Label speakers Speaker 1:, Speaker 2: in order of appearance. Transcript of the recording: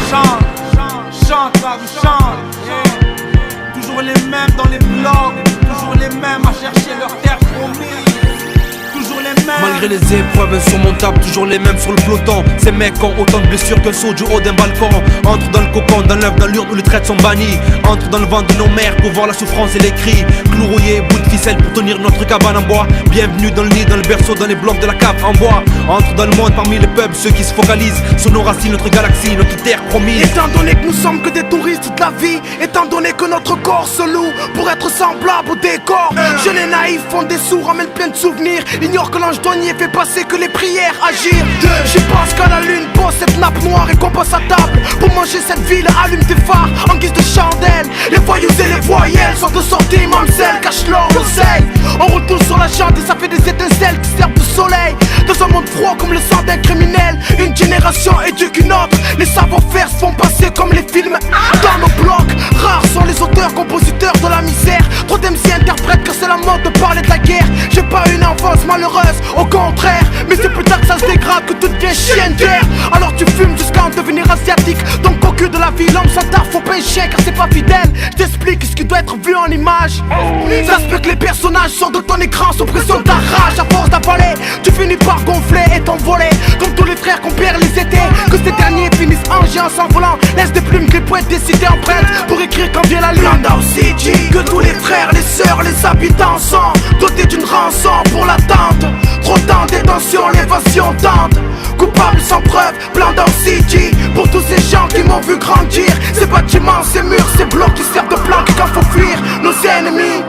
Speaker 1: chante, yeah. Toujours les mêmes dans les blocs, toujours les mêmes à chercher leur terre promise. Toujours les mêmes.
Speaker 2: Malgré les épreuves insurmontables, toujours les mêmes sur le peloton. Ces mecs ont autant de blessures qu'un saut du haut d'un balcon. Entre dans le cocon, dans l'œuf, dans l'urne où les traites sont bannies. Entre dans le vent de nos mères pour voir la souffrance et les cris. Clous rouillés, bout de ficelle pour tenir notre cabane en bois. Bienvenue dans le nid, dans le berceau, dans les blocs de la cave en bois. Entre dans le monde parmi les peuples, ceux qui se focalisent sur nos racines, notre galaxie, notre terre promise.
Speaker 3: Étant donné que nous sommes que des touristes de la vie, étant donné que notre corps se loue pour être semblable au décor, jeunes et naïfs font des sous, ramènent plein de souvenirs. Ignore que l'ange douanier fait passer que les prières, agir. J'y pense qu'à la lune pose cette nappe noire et qu'on passe à table. Pour manger cette ville, allume des phares en guise de chandelle. Les voyous et les voyelles sont de sortie, mamselle, cache l'or, l'oseille. On roule tous sur la jante et ça fait des étincelles qui servent de soleil. Dans un monde froid comme le sang d'un criminel, une génération éduque une autre. Les savoir-faire se font passer comme les films dans nos blocs. Rares sont les auteurs, compositeurs de la misère. Trop d'MC interprètent que c'est la mode de parler de la guerre. J'ai pas une enfance malheureuse, au contraire. Mais c'est plus tard que ça se dégrade que tout devient chien de guerre. Alors tu fumes jusqu'à en devenir asiatique. Donc au cul de la vie, l'homme s'entare, faut pas un chien car c'est pas fidèle. J't'explique ce qui doit être vu en image. Ça se peut que les personnages sortent de ton écran sous pression de ta rage. À force d'avaler, tu finis par gonfler et t'envoler. Comme tous les frères qu'on perd les étés, que ces derniers finissent en géant s'envolant. Laisse des plumes que les poètes décidés empruntent pour écrire quand vient la lune. Landau City, que tous les frères, les sœurs, les habitants sont dotés d'une rançon pour l'attente. Trop de temps détention, l'évasion tente. Coupable sans preuve, Landau City. Pour tous ces gens qui m'ont vu grandir. Ces bâtiments, ces murs, ces blocs qui servent de planque quand faut fuir nos ennemis.